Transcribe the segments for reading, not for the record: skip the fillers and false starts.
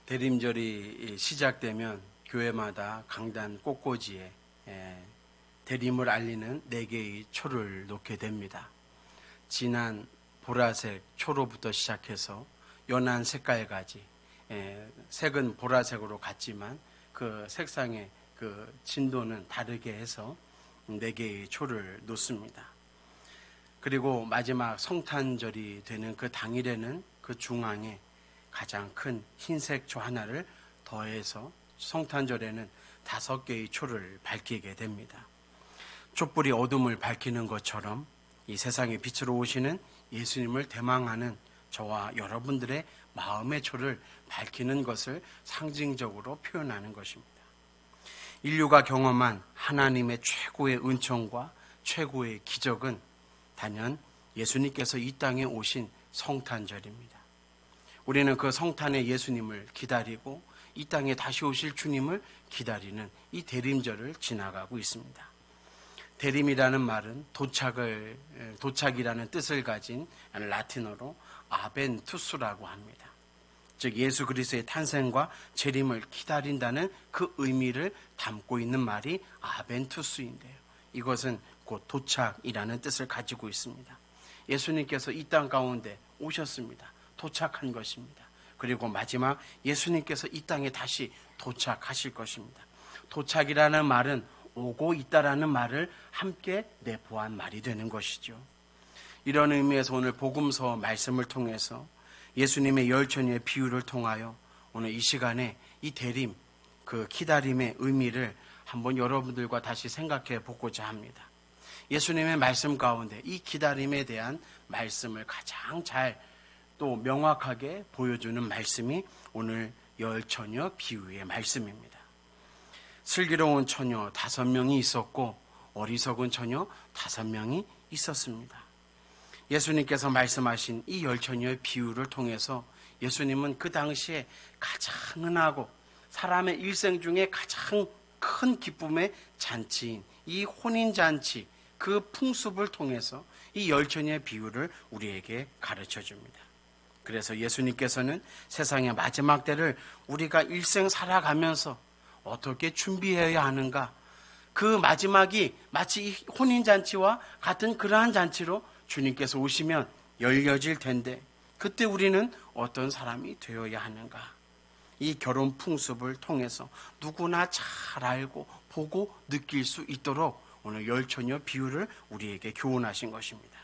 대림절이 시작되면 교회마다 강단 꽃꽂이에 대림을 알리는 4개의 초를 놓게 됩니다. 진한 보라색 초로부터 시작해서 연한 색깔까지, 색은 보라색으로 같지만 그 색상의 그 진도는 다르게 해서 4개의 초를 놓습니다. 그리고 마지막 성탄절이 되는 그 당일에는 그 중앙에 가장 큰 흰색 초 하나를 더해서 성탄절에는 5개의 초를 밝히게 됩니다. 촛불이 어둠을 밝히는 것처럼 이 세상의 빛으로 오시는 예수님을 대망하는 저와 여러분들의 마음의 초를 밝히는 것을 상징적으로 표현하는 것입니다. 인류가 경험한 하나님의 최고의 은총과 최고의 기적은 단연 예수님께서 이 땅에 오신 성탄절입니다. 우리는 그 성탄의 예수님을 기다리고 이 땅에 다시 오실 주님을 기다리는 이 대림절을 지나가고 있습니다. 대림이라는 말은 도착이라는 뜻을 가진 라틴어로 아벤투스라고 합니다. 즉 예수 그리스도의 탄생과 재림을 기다린다는 그 의미를 담고 있는 말이 아벤투스인데요. 이것은 곧 도착이라는 뜻을 가지고 있습니다. 예수님께서 이 땅 가운데 오셨습니다. 도착한 것입니다. 그리고 마지막 예수님께서 이 땅에 다시 도착하실 것입니다. 도착이라는 말은 오고 있다라는 말을 함께 내포한 말이 되는 것이죠. 이런 의미에서 오늘 복음서 말씀을 통해서 예수님의 열천의 비유를 통하여 오늘 이 시간에 이 대림, 그 기다림의 의미를 한번 여러분들과 다시 생각해 보고자 합니다. 예수님의 말씀 가운데 이 기다림에 대한 말씀을 가장 잘 또 명확하게 보여주는 말씀이 오늘 열처녀 비유의 말씀입니다. 슬기로운 처녀 5명이 있었고 어리석은 처녀 5명이 있었습니다. 예수님께서 말씀하신 이 열처녀의 비유를 통해서 예수님은 그 당시에 가장 흔하고 사람의 일생 중에 가장 큰 기쁨의 잔치인 이 혼인잔치, 그 풍습을 통해서 이 열처녀의 비유를 우리에게 가르쳐 줍니다. 그래서 예수님께서는 세상의 마지막 때를 우리가 일생 살아가면서 어떻게 준비해야 하는가, 그 마지막이 마치 혼인잔치와 같은 그러한 잔치로 주님께서 오시면 열려질 텐데 그때 우리는 어떤 사람이 되어야 하는가, 이 결혼 풍습을 통해서 누구나 잘 알고 보고 느낄 수 있도록 오늘 열처녀 비유를 우리에게 교훈하신 것입니다.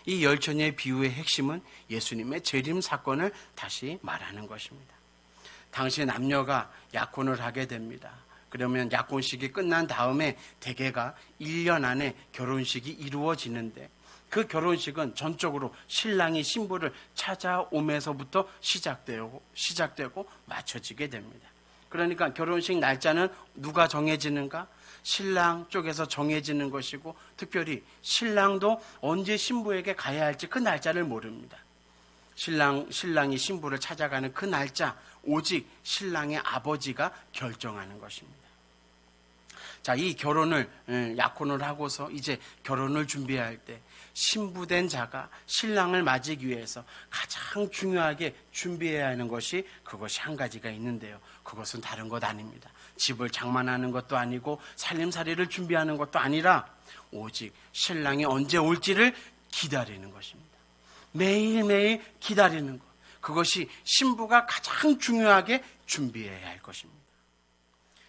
이 열처녀의 비유의 핵심은 예수님의 재림 사건을 다시 말하는 것입니다. 당시 남녀가 약혼을 하게 됩니다. 그러면 약혼식이 끝난 다음에 대개가 1년 안에 결혼식이 이루어지는데 그 결혼식은 전적으로 신랑이 신부를 찾아오면서부터 시작되고 맞춰지게 됩니다. 그러니까 결혼식 날짜는 누가 정해지는가? 신랑 쪽에서 정해지는 것이고, 특별히 신랑도 언제 신부에게 가야 할지 그 날짜를 모릅니다. 신랑이 신부를 찾아가는 그 날짜, 오직 신랑의 아버지가 결정하는 것입니다. 자, 이 결혼을 약혼을 하고서 이제 결혼을 준비할 때 신부된 자가 신랑을 맞이기 위해서 가장 중요하게 준비해야 하는 그것이 한 가지가 있는데요. 그것은 다른 것 아닙니다. 집을 장만하는 것도 아니고 살림살이를 준비하는 것도 아니라 오직 신랑이 언제 올지를 기다리는 것입니다. 매일매일 기다리는 것. 그것이 신부가 가장 중요하게 준비해야 할 것입니다.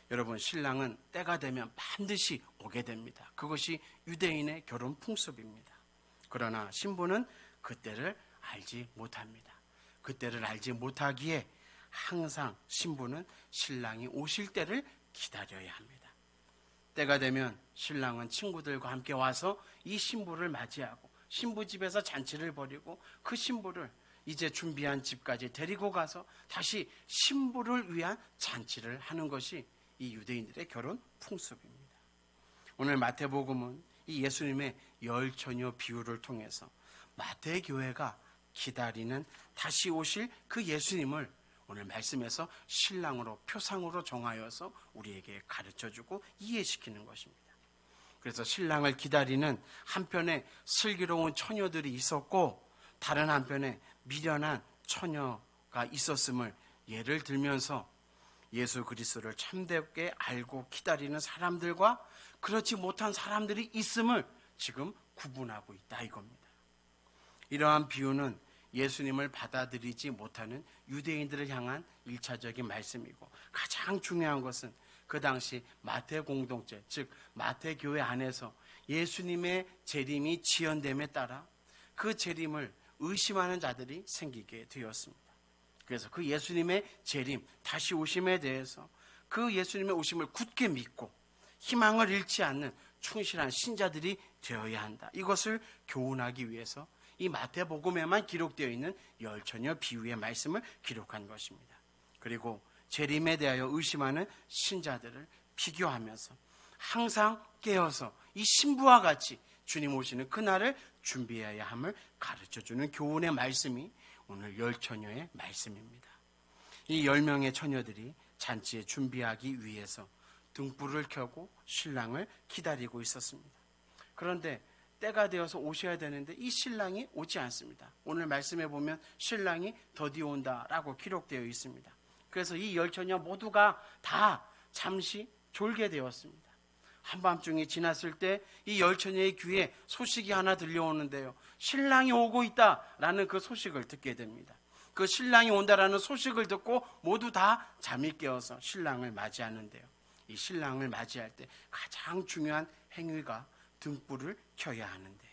여러분, 신랑은 때가 되면 반드시 오게 됩니다. 그것이 유대인의 결혼 풍습입니다. 그러나 신부는 그때를 알지 못합니다. 그때를 알지 못하기에 항상 신부는 신랑이 오실 때를 기다려야 합니다. 때가 되면 신랑은 친구들과 함께 와서 이 신부를 맞이하고 신부 집에서 잔치를 벌이고 그 신부를 이제 준비한 집까지 데리고 가서 다시 신부를 위한 잔치를 하는 것이 이 유대인들의 결혼 풍습입니다. 오늘 마태복음은 이 예수님의 열처녀 비유를 통해서 마태교회가 기다리는 다시 오실 그 예수님을 오늘 말씀에서 신랑으로 표상으로 정하여서 우리에게 가르쳐주고 이해시키는 것입니다. 그래서 신랑을 기다리는 한편에 슬기로운 처녀들이 있었고 다른 한편에 미련한 처녀가 있었음을 예를 들면서 예수 그리스도를 참되게 알고 기다리는 사람들과 그렇지 못한 사람들이 있음을 지금 구분하고 있다 이겁니다. 이러한 비유는 예수님을 받아들이지 못하는 유대인들을 향한 1차적인 말씀이고, 가장 중요한 것은 그 당시 마태 공동체, 즉 마태 교회 안에서 예수님의 재림이 지연됨에 따라 그 재림을 의심하는 자들이 생기게 되었습니다. 그래서 그 예수님의 재림, 다시 오심에 대해서 그 예수님의 오심을 굳게 믿고 희망을 잃지 않는 충실한 신자들이 되어야 한다. 이것을 교훈하기 위해서 이 마태복음에만 기록되어 있는 열처녀 비유의 말씀을 기록한 것입니다. 그리고 재림에 대하여 의심하는 신자들을 비교하면서 항상 깨어서 이 신부와 같이 주님 오시는 그날을 준비해야 함을 가르쳐주는 교훈의 말씀이 오늘 열처녀의 말씀입니다. 이 10명의 처녀들이 잔치에 준비하기 위해서 등불을 켜고 신랑을 기다리고 있었습니다. 그런데 때가 되어서 오셔야 되는데 이 신랑이 오지 않습니다. 오늘 말씀에 보면 신랑이 더디 온다라고 기록되어 있습니다. 그래서 이 열처녀 모두가 다 잠시 졸게 되었습니다. 한밤중이 지났을 때 이 열처녀의 귀에 소식이 하나 들려오는데요. 신랑이 오고 있다라는 그 소식을 듣게 됩니다. 그 신랑이 온다라는 소식을 듣고 모두 다 잠이 깨어서 신랑을 맞이하는데요. 이 신랑을 맞이할 때 가장 중요한 행위가 등불을 켜야 하는데,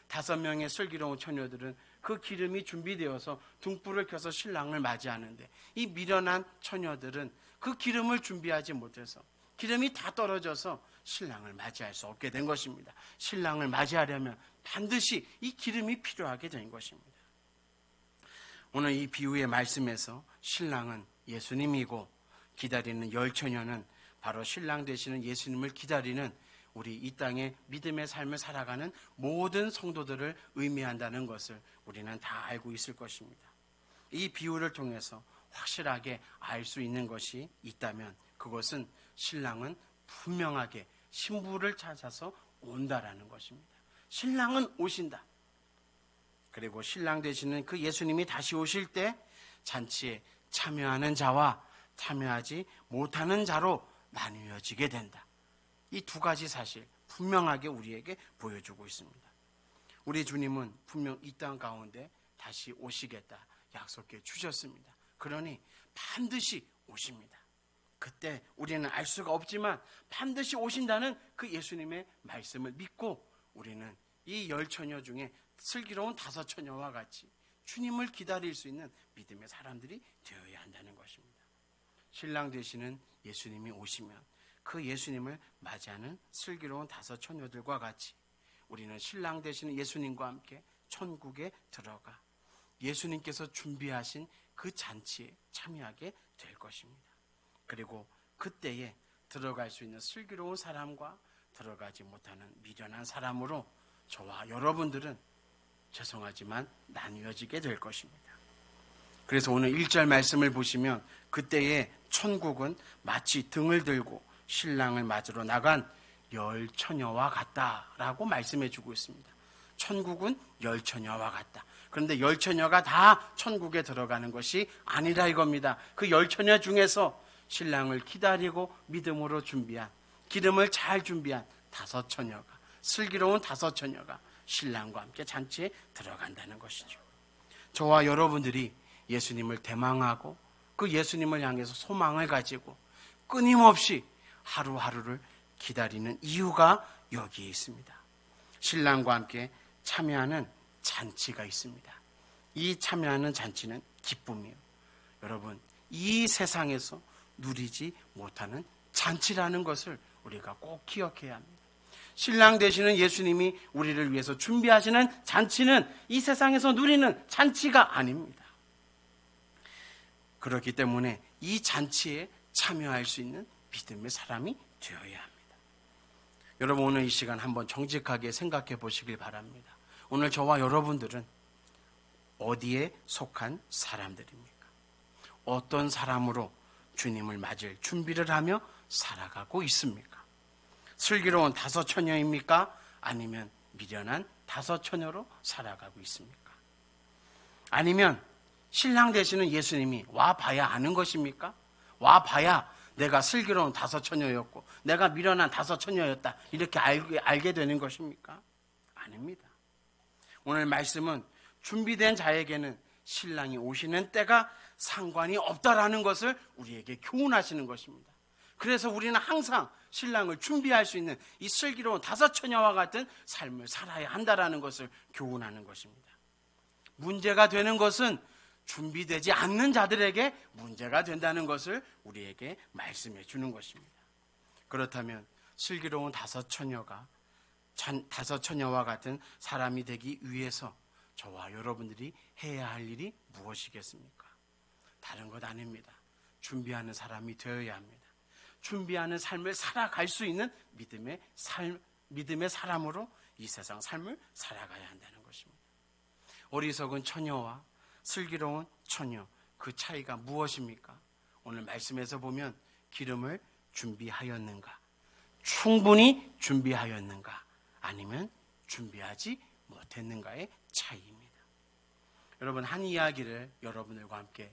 5명의 슬기로운 처녀들은 그 기름이 준비되어서 등불을 켜서 신랑을 맞이하는데, 이 미련한 처녀들은 그 기름을 준비하지 못해서 기름이 다 떨어져서 신랑을 맞이할 수 없게 된 것입니다. 신랑을 맞이하려면 반드시 이 기름이 필요하게 된 것입니다. 오늘 이 비유의 말씀에서 신랑은 예수님이고 기다리는 열처녀는 바로 신랑 되시는 예수님을 기다리는 우리 이 땅의 믿음의 삶을 살아가는 모든 성도들을 의미한다는 것을 우리는 다 알고 있을 것입니다. 이 비유를 통해서 확실하게 알 수 있는 것이 있다면 그것은 신랑은 분명하게 신부를 찾아서 온다라는 것입니다. 신랑은 오신다. 그리고 신랑 되시는 그 예수님이 다시 오실 때 잔치에 참여하는 자와 참여하지 못하는 자로 나뉘어지게 된다. 이 두 가지 사실 분명하게 우리에게 보여주고 있습니다. 우리 주님은 분명 이 땅 가운데 다시 오시겠다 약속해 주셨습니다. 그러니 반드시 오십니다. 그때 우리는 알 수가 없지만 반드시 오신다는 그 예수님의 말씀을 믿고 우리는 이 열처녀 중에 슬기로운 5처녀와 같이 주님을 기다릴 수 있는 믿음의 사람들이 되어야 한다는 것입니다. 신랑 되시는 예수님이 오시면 그 예수님을 맞이하는 슬기로운 5처녀들과 같이 우리는 신랑 되시는 예수님과 함께 천국에 들어가 예수님께서 준비하신 그 잔치에 참여하게 될 것입니다. 그리고 그때에 들어갈 수 있는 슬기로운 사람과 들어가지 못하는 미련한 사람으로 저와 여러분들은 죄송하지만 나뉘어지게 될 것입니다. 그래서 오늘 1절 말씀을 보시면 그때에 천국은 마치 등을 들고 신랑을 맞으러 나간 열처녀와 같다라고 말씀해 주고 있습니다. 천국은 열처녀와 같다. 그런데 열처녀가 다 천국에 들어가는 것이 아니라 이겁니다. 그 열처녀 중에서 신랑을 기다리고 믿음으로 준비한, 기름을 잘 준비한 5처녀가, 슬기로운 5처녀가 신랑과 함께 잔치에 들어간다는 것이죠. 저와 여러분들이 예수님을 대망하고 그 예수님을 향해서 소망을 가지고 끊임없이 하루하루를 기다리는 이유가 여기에 있습니다. 신랑과 함께 참여하는 잔치가 있습니다. 이 참여하는 잔치는 기쁨이에요. 여러분, 이 세상에서 누리지 못하는 잔치라는 것을 우리가 꼭 기억해야 합니다. 신랑 되시는 예수님이 우리를 위해서 준비하시는 잔치는 이 세상에서 누리는 잔치가 아닙니다. 그렇기 때문에 이 잔치에 참여할 수 있는 믿음의 사람이 되어야 합니다. 여러분, 오늘 이 시간 한번 정직하게 생각해 보시길 바랍니다. 오늘 저와 여러분들은 어디에 속한 사람들입니까? 어떤 사람으로 주님을 맞을 준비를 하며 살아가고 있습니까? 슬기로운 5처녀입니까? 아니면 미련한 5처녀로 살아가고 있습니까? 아니면 신랑 되시는 예수님이 와봐야 아는 것입니까? 와봐야 내가 슬기로운 다섯 처녀였고 내가 미련한 다섯 처녀였다 이렇게 알게 되는 것입니까? 아닙니다. 오늘 말씀은 준비된 자에게는 신랑이 오시는 때가 상관이 없다라는 것을 우리에게 교훈하시는 것입니다. 그래서 우리는 항상 신랑을 준비할 수 있는 이 슬기로운 다섯 처녀와 같은 삶을 살아야 한다라는 것을 교훈하는 것입니다. 문제가 되는 것은 준비되지 않는 자들에게 문제가 된다는 것을 우리에게 말씀해 주는 것입니다. 그렇다면 슬기로운 다섯 처녀와 같은 사람이 되기 위해서 저와 여러분들이 해야 할 일이 무엇이겠습니까? 다른 것 아닙니다. 준비하는 사람이 되어야 합니다. 준비하는 삶을 살아갈 수 있는 믿음의 사람으로 이 세상 삶을 살아가야 한다는 것입니다. 어리석은 처녀와 슬기로운 처녀, 그 차이가 무엇입니까? 오늘 말씀에서 보면 기름을 준비하였는가, 충분히 준비하였는가, 아니면 준비하지 못했는가의 차이입니다. 여러분, 한 이야기를 여러분들과 함께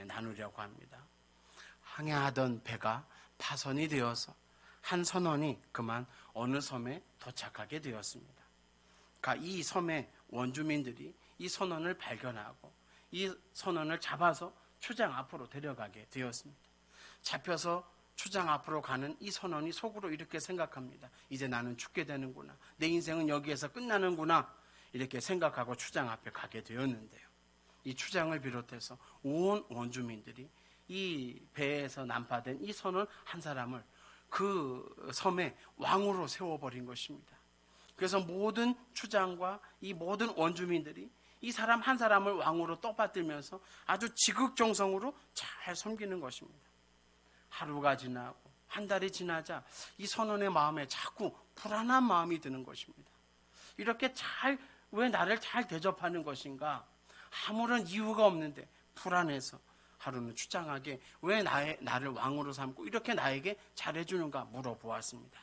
나누려고 합니다. 항해하던 배가 파선이 되어서 한 선원이 그만 어느 섬에 도착하게 되었습니다. 이 섬의 원주민들이 이 선원을 발견하고 이 선원을 잡아서 추장 앞으로 데려가게 되었습니다. 잡혀서 추장 앞으로 가는 이 선원이 속으로 이렇게 생각합니다. 이제 나는 죽게 되는구나. 내 인생은 여기에서 끝나는구나. 이렇게 생각하고 추장 앞에 가게 되었는데요. 이 추장을 비롯해서 온 원주민들이 이 배에서 난파된 이 선원 한 사람을 그 섬의 왕으로 세워버린 것입니다. 그래서 모든 추장과 이 모든 원주민들이 이 사람 한 사람을 왕으로 떠받들면서 아주 지극정성으로 잘 섬기는 것입니다. 하루가 지나고 한 달이 지나자 이 선원의 마음에 자꾸 불안한 마음이 드는 것입니다. 이렇게 왜 나를 잘 대접하는 것인가? 아무런 이유가 없는데 불안해서 하루는 추장에게 왜 나를 왕으로 삼고 이렇게 나에게 잘해주는가 물어보았습니다.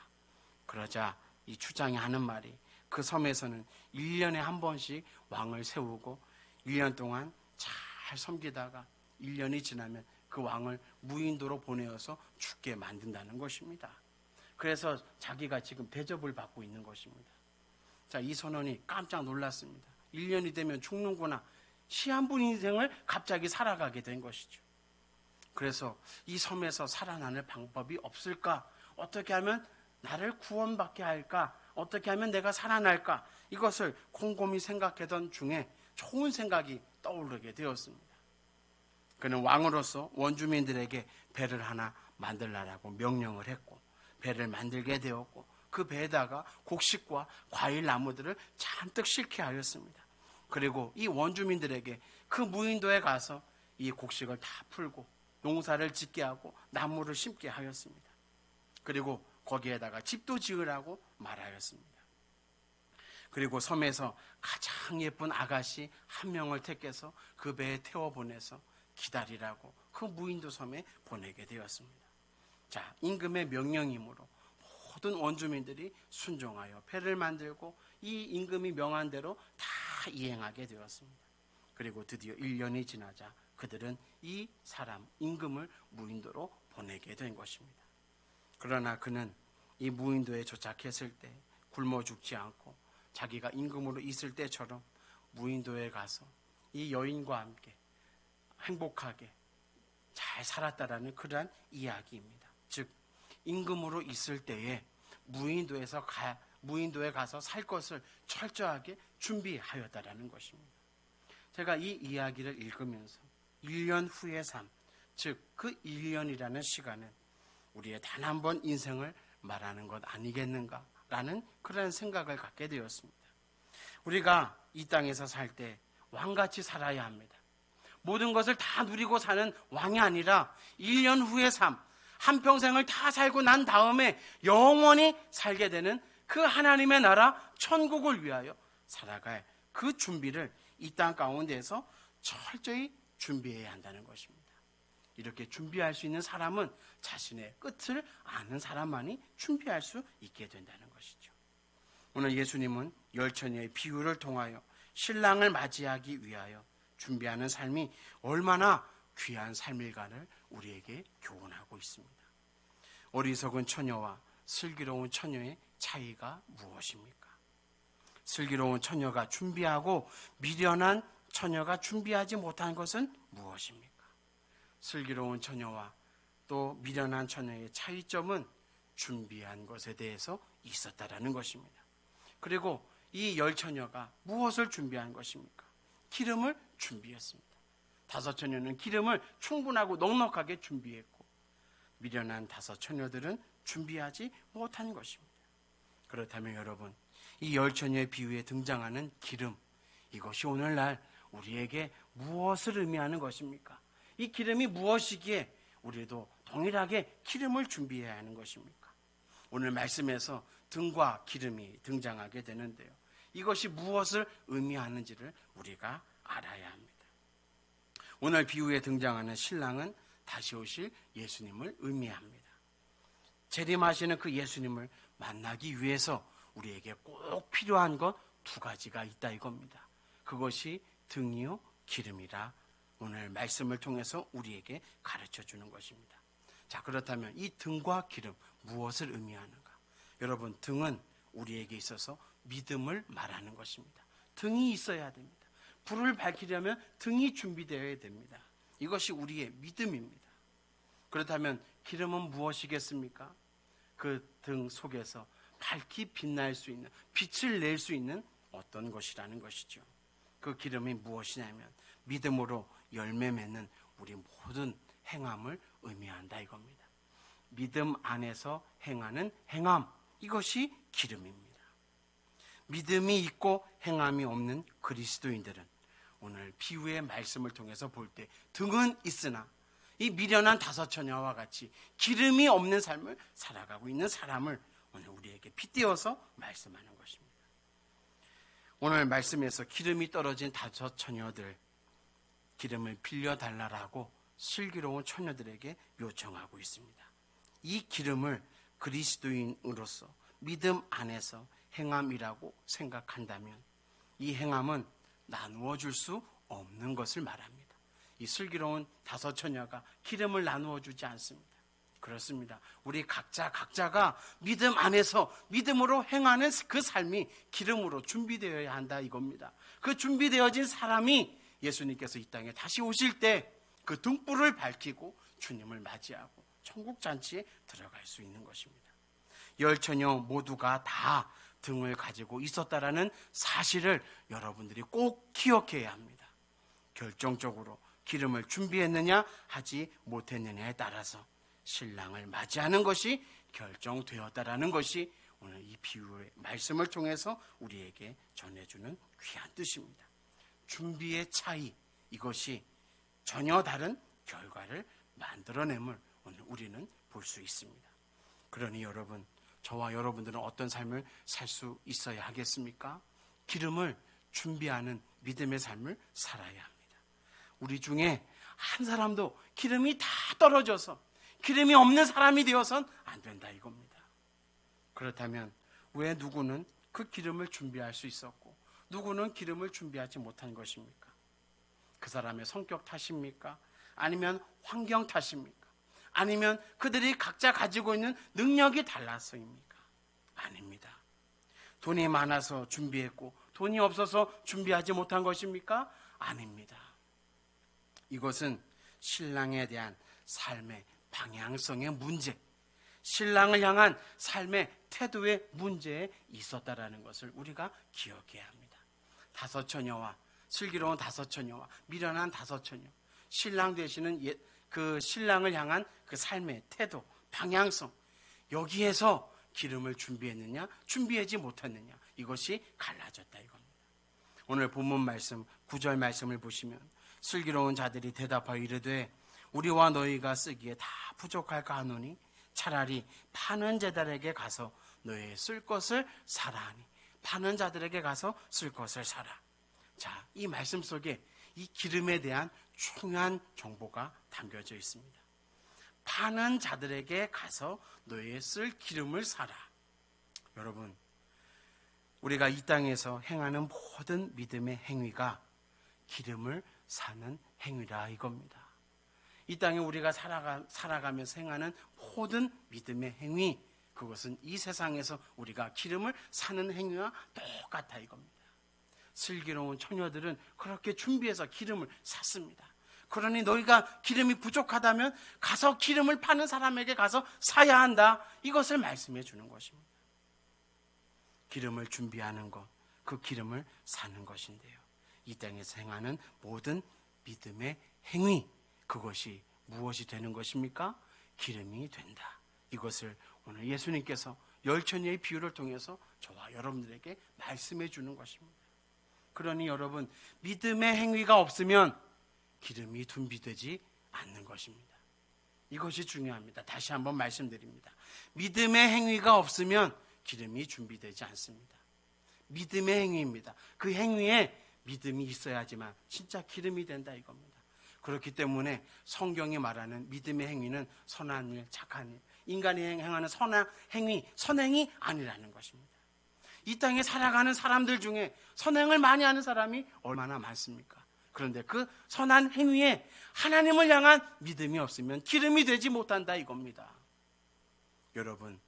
그러자 이 추장이 하는 말이 그 섬에서는 1년에 한 번씩 왕을 세우고 1년 동안 잘 섬기다가 1년이 지나면 그 왕을 무인도로 보내어서 죽게 만든다는 것입니다. 그래서 자기가 지금 대접을 받고 있는 것입니다. 자, 이 선원이 깜짝 놀랐습니다. 1년이 되면 죽는구나. 시한부 인생을 갑자기 살아가게 된 것이죠. 그래서 이 섬에서 살아나는 방법이 없을까? 어떻게 하면 나를 구원받게 할까? 어떻게 하면 내가 살아날까? 이것을 곰곰이 생각하던 중에 좋은 생각이 떠오르게 되었습니다. 그는 왕으로서 원주민들에게 배를 하나 만들라라고 명령을 했고 배를 만들게 되었고 그 배에다가 곡식과 과일 나무들을 잔뜩 싣게 하였습니다. 그리고 이 원주민들에게 그 무인도에 가서 이 곡식을 다 풀고 농사를 짓게 하고 나무를 심게 하였습니다. 그리고 거기에다가 집도 지으라고 말하였습니다. 그리고 섬에서 가장 예쁜 아가씨 한 명을 택해서 그 배에 태워보내서 기다리라고 그 무인도 섬에 보내게 되었습니다. 자, 임금의 명령이므로 모든 원주민들이 순종하여 배를 만들고 이 임금이 명한 대로 다 이행하게 되었습니다. 그리고 드디어 1년이 지나자 그들은 이 사람 임금을 무인도로 보내게 된 것입니다. 그러나 그는 이 무인도에 도착했을 때 굶어 죽지 않고 자기가 임금으로 있을 때처럼 무인도에 가서 이 여인과 함께 행복하게 잘 살았다라는 그러한 이야기입니다. 즉 임금으로 있을 때에 무인도에 가서 살 것을 철저하게 준비하였다라는 것입니다. 제가 이 이야기를 읽으면서 1년 후의 삶, 즉 그 1년이라는 시간은 우리의 단 한 번 인생을 말하는 것 아니겠는가라는 그런 생각을 갖게 되었습니다. 우리가 이 땅에서 살 때 왕같이 살아야 합니다. 모든 것을 다 누리고 사는 왕이 아니라 1년 후의 삶, 한평생을 다 살고 난 다음에 영원히 살게 되는 그 하나님의 나라 천국을 위하여 살아갈 그 준비를 이 땅 가운데에서 철저히 준비해야 한다는 것입니다. 이렇게 준비할 수 있는 사람은 자신의 끝을 아는 사람만이 준비할 수 있게 된다는 것이죠. 오늘 예수님은 열 처녀의 비유를 통하여 신랑을 맞이하기 위하여 준비하는 삶이 얼마나 귀한 삶일까를 우리에게 교훈하고 있습니다. 어리석은 처녀와 슬기로운 처녀의 차이가 무엇입니까? 슬기로운 처녀가 준비하고 미련한 처녀가 준비하지 못한 것은 무엇입니까? 슬기로운 처녀와 또 미련한 처녀의 차이점은 준비한 것에 대해서 있었다라는 것입니다. 그리고 이 열 처녀가 무엇을 준비한 것입니까? 기름을 준비했습니다. 다섯 처녀는 기름을 충분하고 넉넉하게 준비했고 미련한 다섯 처녀들은 준비하지 못한 것입니다. 그렇다면 여러분, 이 열 처녀의 비유에 등장하는 기름, 이것이 오늘날 우리에게 무엇을 의미하는 것입니까? 이 기름이 무엇이기에 우리도 동일하게 기름을 준비해야 하는 것입니까? 오늘 말씀에서 등과 기름이 등장하게 되는데요. 이것이 무엇을 의미하는지를 우리가 알아야 합니다. 오늘 비유에 등장하는 신랑은 다시 오실 예수님을 의미합니다. 재림하시는 그 예수님을 만나기 위해서 우리에게 꼭 필요한 것 두 가지가 있다 이겁니다. 그것이 등이요 기름이라 오늘 말씀을 통해서 우리에게 가르쳐 주는 것입니다. 자, 그렇다면 이 등과 기름 무엇을 의미하는가? 여러분, 등은 우리에게 있어서 믿음을 말하는 것입니다. 등이 있어야 됩니다. 불을 밝히려면 등이 준비되어야 됩니다. 이것이 우리의 믿음입니다. 그렇다면 기름은 무엇이겠습니까? 그 등 속에서 밝히 빛날 수 있는, 빛을 낼 수 있는 어떤 것이라는 것이죠. 그 기름이 무엇이냐면 믿음으로 열매 맺는 우리 모든 행함을 의미한다 이겁니다. 믿음 안에서 행하는 행함, 이것이 기름입니다. 믿음이 있고 행함이 없는 그리스도인들은 오늘 비유의 말씀을 통해서 볼 때 등은 있으나 이 미련한 다섯 처녀와 같이 기름이 없는 삶을 살아가고 있는 사람을 오늘 우리에게 빗대어서 말씀하는 것입니다. 오늘 말씀에서 기름이 떨어진 다섯 처녀들, 기름을 빌려달라고 슬기로운 처녀들에게 요청하고 있습니다. 이 기름을 그리스도인으로서 믿음 안에서 행함이라고 생각한다면 이 행함은 나누어 줄 수 없는 것을 말합니다. 이 슬기로운 다섯 처녀가 기름을 나누어 주지 않습니다. 그렇습니다. 우리 각자가 믿음 안에서 믿음으로 행하는 그 삶이 기름으로 준비되어야 한다 이겁니다. 그 준비되어진 사람이 예수님께서 이 땅에 다시 오실 때 그 등불을 밝히고 주님을 맞이하고 천국 잔치에 들어갈 수 있는 것입니다. 열 처녀 모두가 다 등을 가지고 있었다라는 사실을 여러분들이 꼭 기억해야 합니다. 결정적으로 기름을 준비했느냐 하지 못했느냐에 따라서 신랑을 맞이하는 것이 결정되었다라는 것이 오늘 이 비유의 말씀을 통해서 우리에게 전해주는 귀한 뜻입니다. 준비의 차이, 이것이 전혀 다른 결과를 만들어냄을 오늘 우리는 볼 수 있습니다. 그러니 여러분, 저와 여러분들은 어떤 삶을 살 수 있어야 하겠습니까? 기름을 준비하는 믿음의 삶을 살아야 합니다. 우리 중에 한 사람도 기름이 다 떨어져서 기름이 없는 사람이 되어선 안 된다 이겁니다. 그렇다면 왜 누구는 그 기름을 준비할 수 있었고 누구는 기름을 준비하지 못한 것입니까? 그 사람의 성격 탓입니까? 아니면 환경 탓입니까? 아니면 그들이 각자 가지고 있는 능력이 달라서입니까? 아닙니다. 돈이 많아서 준비했고 돈이 없어서 준비하지 못한 것입니까? 아닙니다. 이것은 신랑에 대한 삶의 방향성의 문제, 신랑을 향한 삶의 태도의 문제에 있었다라는 것을 우리가 기억해야 합니다. 다섯 처녀와 슬기로운 다섯 처녀와 미련한 다섯 처녀, 신랑 되시는 그 신랑을 향한 그 삶의 태도, 방향성, 여기에서 기름을 준비했느냐 준비하지 못했느냐, 이것이 갈라졌다 이겁니다. 오늘 본문 말씀 9절 말씀을 보시면 슬기로운 자들이 대답하여 이르되 우리와 너희가 쓰기에 다 부족할까 하노니 차라리 파는 자들에게 가서 너희 쓸 것을 사라 하니, 파는 자들에게 가서 쓸 것을 사라. 자, 이 말씀 속에 이 기름에 대한 중요한 정보가 담겨져 있습니다. 파는 자들에게 가서 너희 쓸 기름을 사라. 여러분, 우리가 이 땅에서 행하는 모든 믿음의 행위가 기름을 사는 행위라 이겁니다. 이 땅에 우리가 살아가면서 행하는 모든 믿음의 행위, 그것은 이 세상에서 우리가 기름을 사는 행위와 똑같아 이겁니다. 슬기로운 처녀들은 그렇게 준비해서 기름을 샀습니다. 그러니 너희가 기름이 부족하다면 가서 기름을 파는 사람에게 가서 사야 한다, 이것을 말씀해 주는 것입니다. 기름을 준비하는 것, 그 기름을 사는 것인데요, 이 땅에서 행하는 모든 믿음의 행위, 그것이 무엇이 되는 것입니까? 기름이 된다. 이것을 오늘 예수님께서 열처녀의 비유를 통해서 저와 여러분들에게 말씀해 주는 것입니다. 그러니 여러분, 믿음의 행위가 없으면 기름이 준비되지 않는 것입니다. 이것이 중요합니다. 다시 한번 말씀드립니다. 믿음의 행위가 없으면 기름이 준비되지 않습니다. 믿음의 행위입니다. 그 행위에 믿음이 있어야지만 진짜 기름이 된다 이겁니다. 그렇기 때문에 성경이 말하는 믿음의 행위는 선한 일, 착한 일, 인간이 행하는 선한 행위, 선행이 아니라는 것입니다. 이 땅에 살아가는 사람들 중에 선행을 많이 하는 사람이 얼마나 많습니까? 그런데 그 선한 행위에 하나님을 향한 믿음이 없으면 기름이 되지 못한다 이겁니다. 여러분,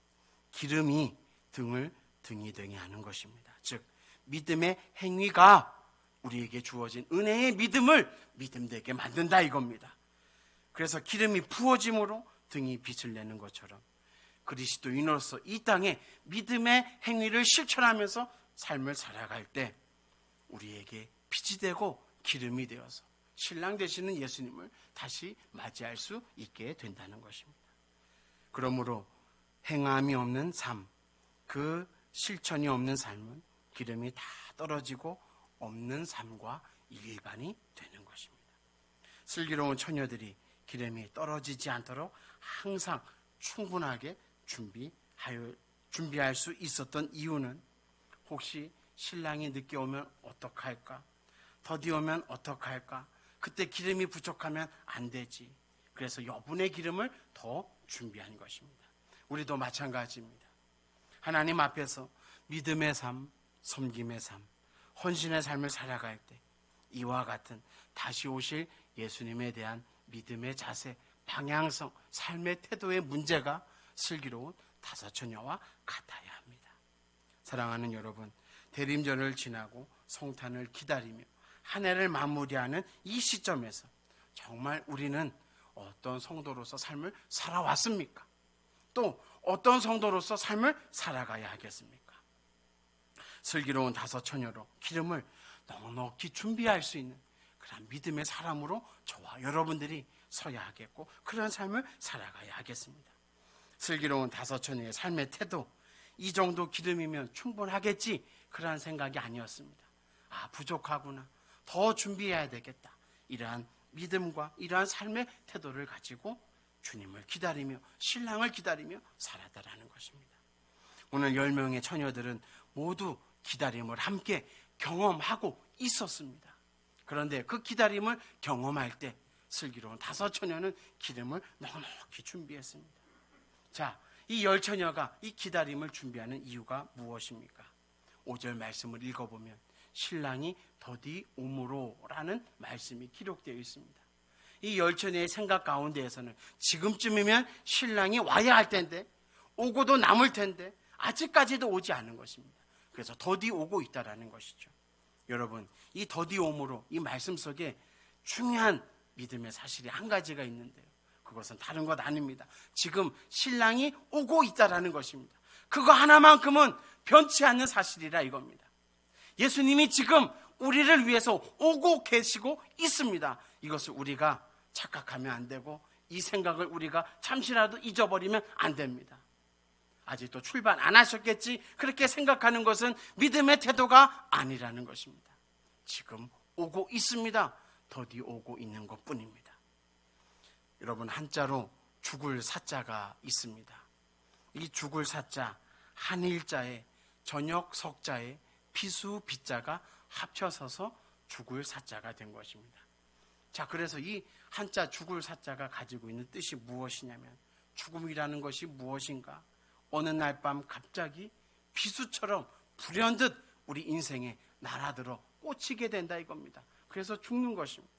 기름이 등이 되게 하는 것입니다. 즉, 믿음의 행위가 우리에게 주어진 은혜의 믿음을 믿음되게 만든다 이겁니다. 그래서 기름이 부어짐으로 등이 빛을 내는 것처럼 그리스도인으로서 이 땅에 믿음의 행위를 실천하면서 삶을 살아갈 때 우리에게 빛이 되고 기름이 되어서 신랑 되시는 예수님을 다시 맞이할 수 있게 된다는 것입니다. 그러므로 행함이 없는 삶, 그 실천이 없는 삶은 기름이 다 떨어지고 없는 삶과 일반이 되는 것입니다. 슬기로운 처녀들이 기름이 떨어지지 않도록 항상 충분하게 준비할 수 있었던 이유는 혹시 신랑이 늦게 오면 어떡할까? 더디 오면 어떡할까? 그때 기름이 부족하면 안 되지. 그래서 여분의 기름을 더 준비한 것입니다. 우리도 마찬가지입니다. 하나님 앞에서 믿음의 삶, 섬김의 삶, 헌신의 삶을 살아갈 때 이와 같은 다시 오실 예수님에 대한 믿음의 자세, 방향성, 삶의 태도의 문제가 슬기로운 다섯 처녀와 같아야 합니다. 사랑하는 여러분, 대림절을 지나고 성탄을 기다리며 한 해를 마무리하는 이 시점에서 정말 우리는 어떤 성도로서 삶을 살아왔습니까? 또 어떤 성도로서 삶을 살아가야 하겠습니까? 슬기로운 다섯 처녀로 기름을 넉넉히 준비할 수 있는 그런 믿음의 사람으로 저와 여러분들이 서야 하겠고 그런 삶을 살아가야 하겠습니다. 슬기로운 다섯 처녀의 삶의 태도, 이 정도 기름이면 충분하겠지, 그러한 생각이 아니었습니다. 부족하구나, 더 준비해야 되겠다, 이러한 믿음과 이러한 삶의 태도를 가지고 주님을 기다리며 신랑을 기다리며 살았다라는 것입니다. 오늘 10명의 처녀들은 모두 기다림을 함께 경험하고 있었습니다. 그런데 그 기다림을 경험할 때 슬기로운 다섯 처녀는 기름을 넉넉히 준비했습니다. 자, 이 열 처녀가 이 기다림을 준비하는 이유가 무엇입니까? 5절 말씀을 읽어보면 신랑이 더디 오므로라는 말씀이 기록되어 있습니다. 이 열 처녀의 생각 가운데에서는 지금쯤이면 신랑이 와야 할 텐데, 오고도 남을 텐데 아직까지도 오지 않은 것입니다. 그래서 더디 오고 있다라는 것이죠. 여러분, 이 더디 오므로, 이 말씀 속에 중요한 믿음의 사실이 한 가지가 있는데요, 그것은 다른 것 아닙니다. 지금 신랑이 오고 있다라는 것입니다. 그거 하나만큼은 변치 않는 사실이라 이겁니다. 예수님이 지금 우리를 위해서 오고 계시고 있습니다. 이것을 우리가 착각하면 안 되고 이 생각을 우리가 잠시라도 잊어버리면 안 됩니다. 아직도 출발 안 하셨겠지, 그렇게 생각하는 것은 믿음의 태도가 아니라는 것입니다. 지금 오고 있습니다. 더디 오고 있는 것뿐입니다. 여러분, 한자로 죽을 사자가 있습니다. 이 죽을 사자, 한일자에 저녁 석자에 비수 비자가 합쳐서서 죽을 사자가 된 것입니다. 자, 그래서 이 한자 죽을 사자가 가지고 있는 뜻이 무엇이냐면, 죽음이라는 것이 무엇인가? 어느 날 밤 갑자기 비수처럼 불현듯 우리 인생에 날아들어 꽂히게 된다 이겁니다. 그래서 죽는 것입니다.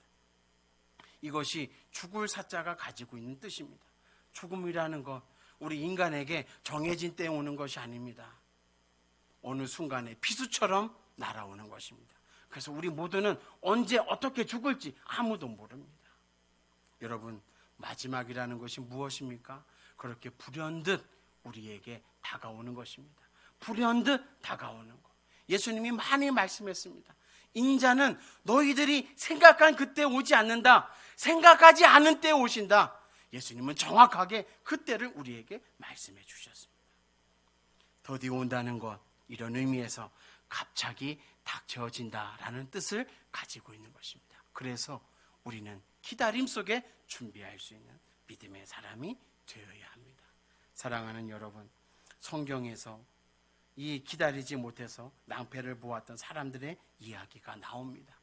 이것이 죽을 사자가 가지고 있는 뜻입니다. 죽음이라는 것, 우리 인간에게 정해진 때에 오는 것이 아닙니다. 어느 순간에 피수처럼 날아오는 것입니다. 그래서 우리 모두는 언제 어떻게 죽을지 아무도 모릅니다. 여러분, 마지막이라는 것이 무엇입니까? 그렇게 불현듯 우리에게 다가오는 것입니다. 불현듯 다가오는 것. 예수님이 많이 말씀했습니다. 인자는 너희들이 생각한 그때 오지 않는다. 생각하지 않은 때에 오신다. 예수님은 정확하게 그때를 우리에게 말씀해 주셨습니다. 더디 온다는 것, 이런 의미에서 갑자기 닥쳐진다라는 뜻을 가지고 있는 것입니다. 그래서 우리는 기다림 속에 준비할 수 있는 믿음의 사람이 되어야 합니다. 사랑하는 여러분, 성경에서 이 기다리지 못해서 낭패를 보았던 사람들의 이야기가 나옵니다.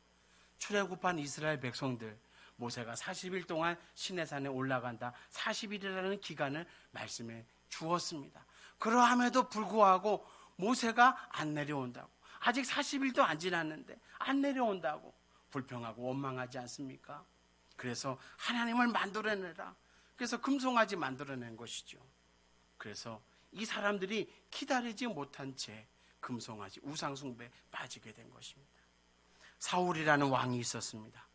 출애굽한 이스라엘 백성들, 모세가 40일 동안 시내산에 올라간다. 40일이라는 기간을 말씀해 주었습니다. 그러함에도 불구하고 모세가 안 내려온다고, 아직 40일도 안 지났는데 안 내려온다고 불평하고 원망하지 않습니까? 그래서 하나님을 만들어내라. 그래서 금송아지 만들어낸 것이죠. 그래서 이 사람들이 기다리지 못한 채 금송아지 우상숭배에 빠지게 된 것입니다. 사울이라는 왕이 있었습니다.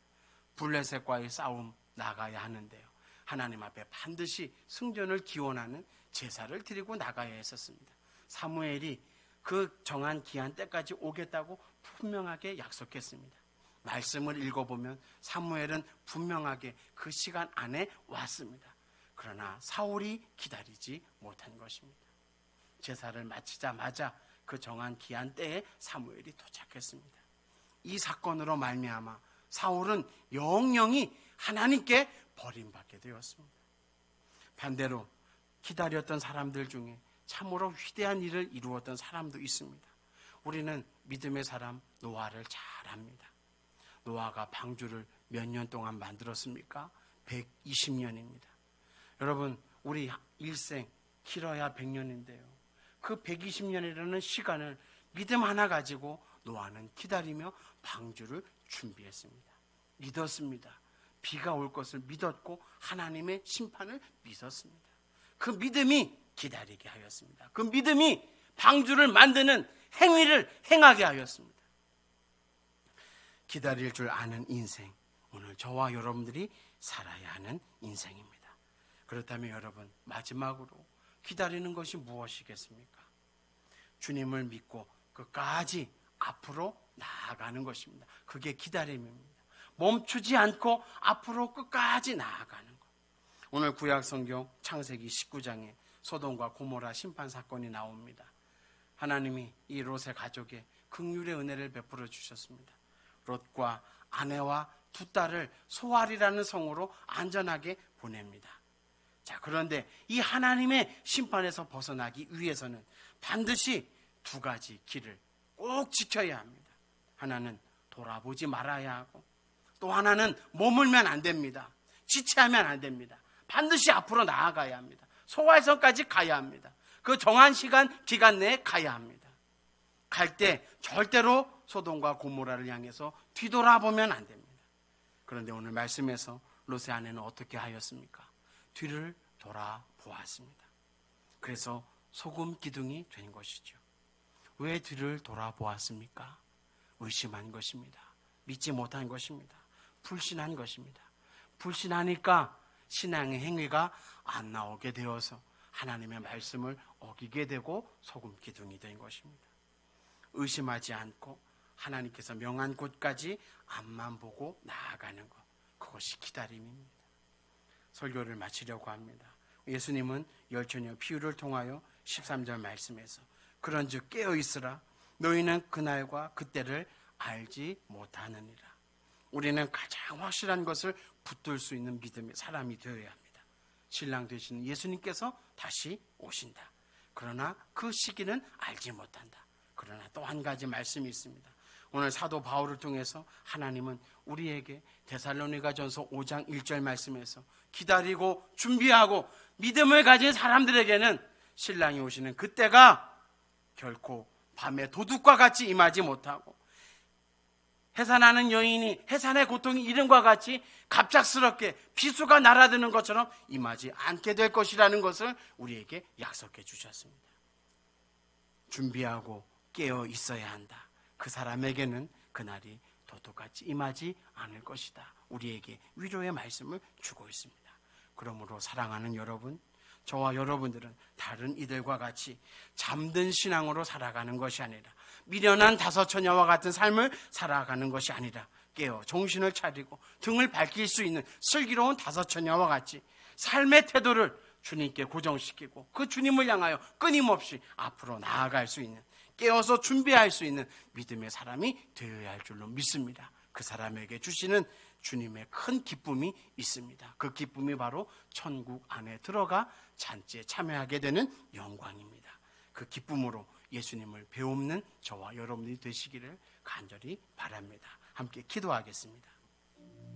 블레셋과의 싸움 나가야 하는데요, 하나님 앞에 반드시 승전을 기원하는 제사를 드리고 나가야 했었습니다. 사무엘이 그 정한 기한 때까지 오겠다고 분명하게 약속했습니다. 말씀을 읽어보면 사무엘은 분명하게 그 시간 안에 왔습니다. 그러나 사울이 기다리지 못한 것입니다. 제사를 마치자마자 그 정한 기한 때에 사무엘이 도착했습니다. 이 사건으로 말미암아 사울은 영영이 하나님께 버림받게 되었습니다. 반대로 기다렸던 사람들 중에 참으로 위대한 일을 이루었던 사람도 있습니다. 우리는 믿음의 사람 노아를 잘 압니다. 노아가 방주를 몇 년 동안 만들었습니까? 120년입니다. 여러분, 우리 일생 길어야 100년인데요. 그 120년이라는 시간을 믿음 하나 가지고 노아는 기다리며 방주를 준비했습니다. 믿었습니다. 비가 올 것을 믿었고 하나님의 심판을 믿었습니다. 그 믿음이 기다리게 하였습니다. 그 믿음이 방주를 만드는 행위를 행하게 하였습니다. 기다릴 줄 아는 인생, 오늘 저와 여러분들이 살아야 하는 인생입니다. 그렇다면 여러분, 마지막으로 기다리는 것이 무엇이겠습니까? 주님을 믿고 끝까지 앞으로 나아가는 것입니다. 그게 기다림입니다. 멈추지 않고 앞으로 끝까지 나아가는 것. 오늘 구약성경 창세기 19장에 소돔과 고모라 심판 사건이 나옵니다. 하나님이 이 롯의 가족에 긍휼의 은혜를 베풀어 주셨습니다. 롯과 아내와 두 딸을 소알이라는 성으로 안전하게 보냅니다. 자, 그런데 이 하나님의 심판에서 벗어나기 위해서는 반드시 두 가지 길을 꼭 지켜야 합니다. 하나는 돌아보지 말아야 하고, 또 하나는 머물면 안 됩니다. 지체하면 안 됩니다. 반드시 앞으로 나아가야 합니다. 소활성까지 가야 합니다. 그 정한 기간 내에 가야 합니다. 갈 때 절대로 소돔과 고모라를 향해서 뒤돌아보면 안 됩니다. 그런데 오늘 말씀에서 롯의 아내는 어떻게 하였습니까? 뒤를 돌아보았습니다. 그래서 소금 기둥이 된 것이죠. 왜 뒤를 돌아보았습니까? 의심한 것입니다. 믿지 못한 것입니다. 불신한 것입니다. 불신하니까 신앙의 행위가 안 나오게 되어서 하나님의 말씀을 어기게 되고 소금 기둥이 된 것입니다. 의심하지 않고 하나님께서 명한 곳까지 앞만 보고 나아가는 것, 그것이 기다림입니다. 설교를 마치려고 합니다. 예수님은 열처녀 비유를 통하여 13절 말씀에서 그런즉 깨어있으라, 너희는 그날과 그때를 알지 못하느니라. 우리는 가장 확실한 것을 붙들 수 있는 믿음의 사람이 되어야 합니다. 신랑 되시는 예수님께서 다시 오신다. 그러나 그 시기는 알지 못한다. 그러나 또 한 가지 말씀이 있습니다. 오늘 사도 바울을 통해서 하나님은 우리에게 데살로니가전서 5장 1절 말씀에서 기다리고 준비하고 믿음을 가진 사람들에게는 신랑이 오시는 그때가 결코 밤에 도둑과 같이 임하지 못하고 해산하는 여인이 해산의 고통이 이름과 같이 갑작스럽게 비수가 날아드는 것처럼 임하지 않게 될 것이라는 것을 우리에게 약속해 주셨습니다. 준비하고 깨어 있어야 한다. 그 사람에게는 그날이 도둑같이 임하지 않을 것이다. 우리에게 위로의 말씀을 주고 있습니다. 그러므로 사랑하는 여러분, 저와 여러분들은 다른 이들과 같이 잠든 신앙으로 살아가는 것이 아니라 미련한 다섯 처녀와 같은 삶을 살아가는 것이 아니라 깨어 정신을 차리고 등을 밝힐 수 있는 슬기로운 다섯 처녀와 같이 삶의 태도를 주님께 고정시키고 그 주님을 향하여 끊임없이 앞으로 나아갈 수 있는, 깨어서 준비할 수 있는 믿음의 사람이 되어야 할 줄로 믿습니다. 그 사람에게 주시는 주님의 큰 기쁨이 있습니다. 그 기쁨이 바로 천국 안에 들어가 잔치에 참여하게 되는 영광입니다. 그 기쁨으로 예수님을 배움는 저와 여러분들이 되시기를 간절히 바랍니다. 함께 기도하겠습니다.